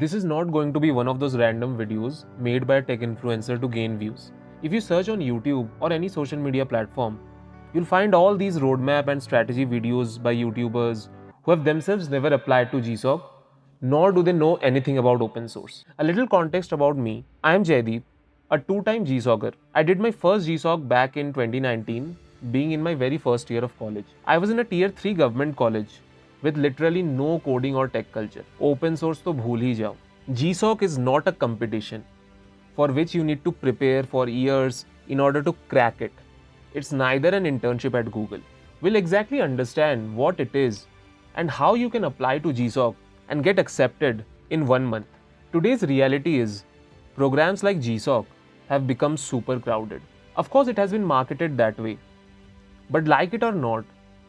This is not going to be one of those random videos made by a tech influencer to gain views. If you search on YouTube or any social media platform, you'll find all these roadmap and strategy videos by YouTubers who have themselves never applied to GSoC, nor do they know anything about open source. A little context about me. I am Jaideep, a two-time GSoCer. I did my first GSoC back in 2019, being in my very first year of college. I was in a tier 3 government college with literally no coding or tech culture. Open source to bhool hi jao. GSoC is not a competition for which you need to prepare for years in order to crack it. It's neither an internship at Google. We'll exactly understand what it is and how you can apply to GSoC and get accepted in 1 month. Today's reality is programs like GSoC have become super crowded. Of course, it has been marketed that way. But like it or not,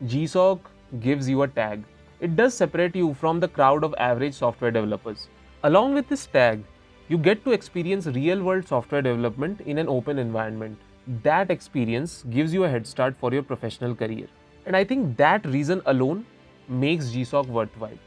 GSoC gives you a tag. It does separate you from the crowd of average software developers. Along with this tag, you get to experience real-world software development in an open environment. That experience gives you a head start for your professional career. And I think that reason alone makes GSoC worthwhile.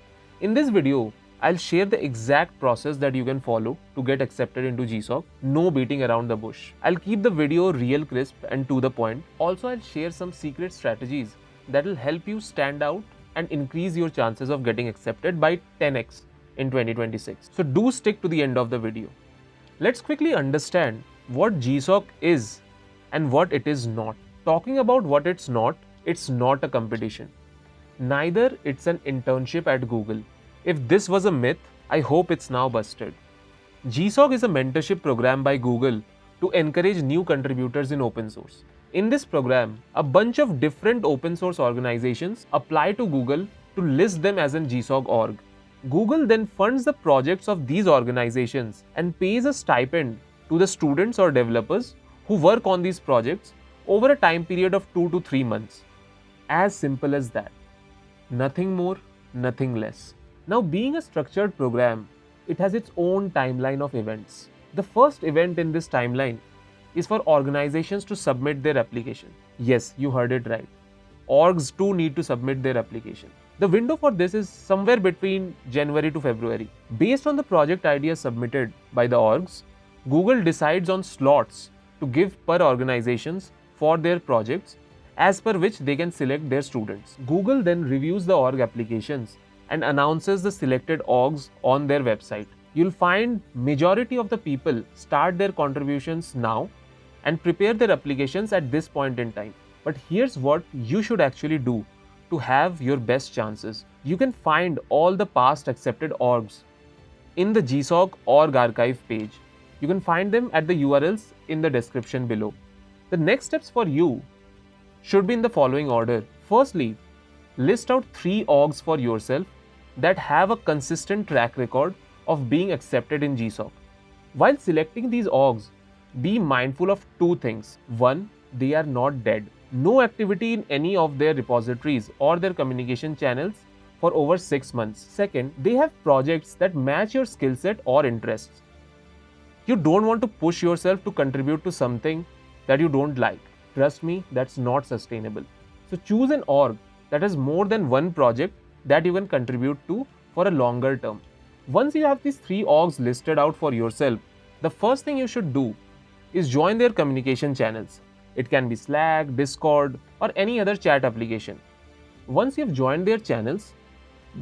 In this video, I'll share the exact process that you can follow to get accepted into GSoC. No beating around the bush. I'll keep the video real crisp and to the point. Also, I'll share some secret strategies that will help you stand out and increase your chances of getting accepted by 10x in 2026. So do stick to the end of the video. Let's quickly understand what GSoC is and what it is not. Talking about what it's not a competition. Neither it's an internship at Google. If this was a myth, I hope it's now busted. GSoC is a mentorship program by Google to encourage new contributors in open source. In this program, a bunch of different open source organizations apply to Google to list them as an GSoC org. Google then funds the projects of these organizations and pays a stipend to the students or developers who work on these projects over a time period of 2 to 3 months. As simple as that. Nothing more, nothing less. Now, being a structured program, it has its own timeline of events. The first event in this timeline is for organizations to submit their application. Yes, you heard it right. Orgs too need to submit their application. The window for this is somewhere between January to February. Based on the project ideas submitted by the orgs, Google decides on slots to give per organizations for their projects as per which they can select their students. Google then reviews the org applications and announces the selected orgs on their website. You'll find majority of the people start their contributions now and prepare their applications at this point in time. But here's what you should actually do to have your best chances. You can find all the past accepted orgs in the GSoC org archive page. You can find them at the URLs in the description below. The next steps for you should be in the following order. Firstly, list out 3 orgs for yourself that have a consistent track record of being accepted in GSoC. While selecting these orgs, be mindful of 2 things. 1, they are not dead. No activity in any of their repositories or their communication channels for over 6 months. Second, they have projects that match your skill set or interests. You don't want to push yourself to contribute to something that you don't like. Trust me, that's not sustainable. So choose an org that has more than one project that you can contribute to for a longer term. Once you have these 3 orgs listed out for yourself, the first thing you should do is join their communication channels. It can be Slack, Discord, or any other chat application. Once you've joined their channels,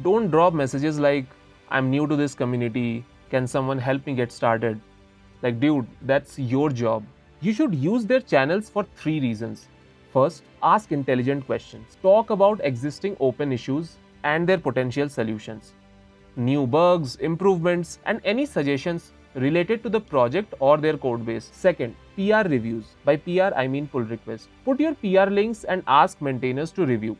don't drop messages like, I'm new to this community, can someone help me get started? Like, dude, that's your job. You should use their channels for 3 reasons. First, ask intelligent questions. Talk about existing open issues and their potential solutions. New bugs, improvements, and any suggestions related to the project or their code base. Second, PR reviews. By PR, I mean pull request. Put your PR links and ask maintainers to review.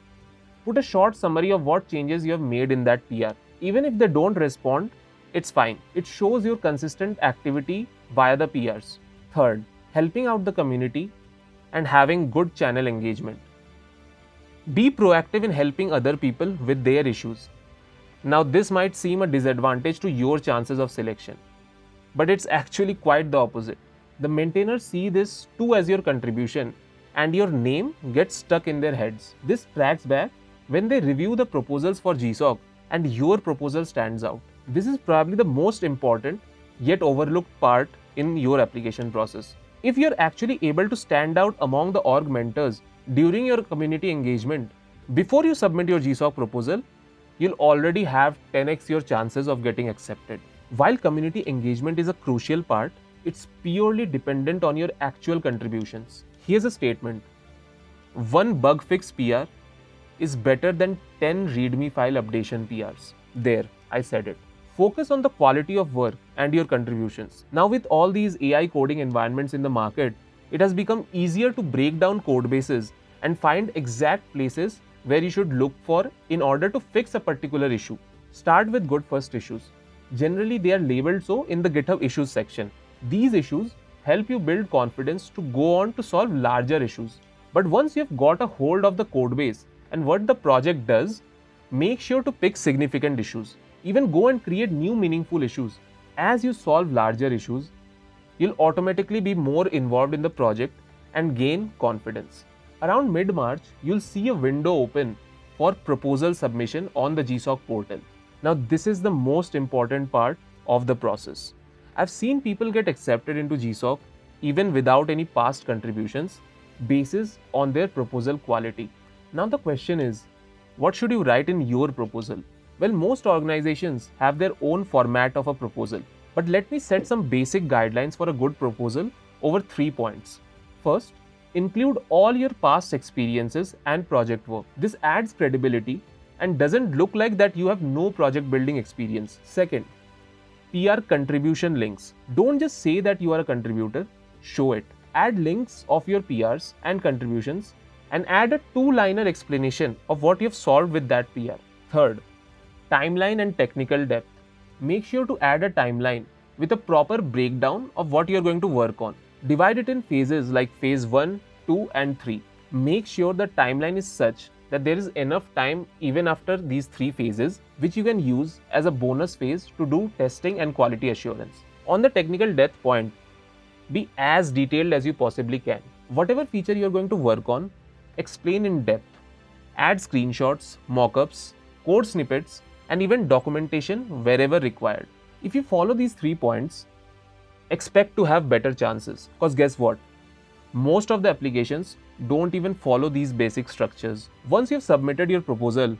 Put a short summary of what changes you have made in that PR. Even if they don't respond, it's fine. It shows your consistent activity via the PRs. Third, helping out the community and having good channel engagement. Be proactive in helping other people with their issues. Now, this might seem a disadvantage to your chances of selection, but it's actually quite the opposite. The maintainers see this too as your contribution and your name gets stuck in their heads. This tracks back when they review the proposals for GSoC and your proposal stands out. This is probably the most important yet overlooked part in your application process. If you're actually able to stand out among the org mentors during your community engagement, before you submit your GSoC proposal, you'll already have 10x your chances of getting accepted. While community engagement is a crucial part, it's purely dependent on your actual contributions. Here's a statement: one bug fix PR is better than 10 README file updation PRs. There, I said it. Focus on the quality of work and your contributions. Now, with all these AI coding environments in the market, it has become easier to break down code bases and find exact places where you should look for in order to fix a particular issue. Start with good first issues. Generally, they are labeled so in the GitHub issues section. These issues help you build confidence to go on to solve larger issues. But once you've got a hold of the code base and what the project does, make sure to pick significant issues. Even go and create new meaningful issues. As you solve larger issues, you'll automatically be more involved in the project and gain confidence. Around mid-March, you'll see a window open for proposal submission on the GSoC portal. Now, this is the most important part of the process. I've seen people get accepted into GSoC even without any past contributions, basis on their proposal quality. Now the question is, what should you write in your proposal? Well, most organizations have their own format of a proposal, but let me set some basic guidelines for a good proposal over 3 points. First, include all your past experiences and project work. This adds credibility and doesn't look like that you have no project building experience. Second, PR contribution links. Don't just say that you are a contributor, show it. Add links of your PRs and contributions and add a 2-liner explanation of what you've solved with that PR. Third, timeline and technical depth. Make sure to add a timeline with a proper breakdown of what you're going to work on. Divide it in phases like phase 1, 2 and 3. Make sure the timeline is such that there is enough time even after these 3 phases, which you can use as a bonus phase to do testing and quality assurance. On the technical depth point, be as detailed as you possibly can. Whatever feature you're going to work on, explain in depth. Add screenshots, mockups, code snippets, and even documentation wherever required. If you follow these 3 points, expect to have better chances. Because guess what? Most of the applications don't even follow these basic structures. Once you've submitted your proposal,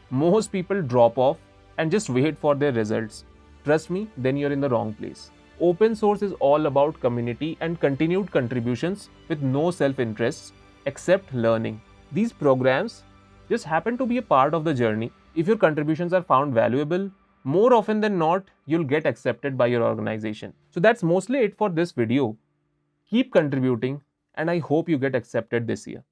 most people drop off and just wait for their results. Trust me, then you're in the wrong place. Open source is all about community and continued contributions with no self-interests except learning. These programs just happen to be a part of the journey. If your contributions are found valuable, more often than not, you'll get accepted by your organization. So that's mostly it for this video. Keep contributing, and I hope you get accepted this year.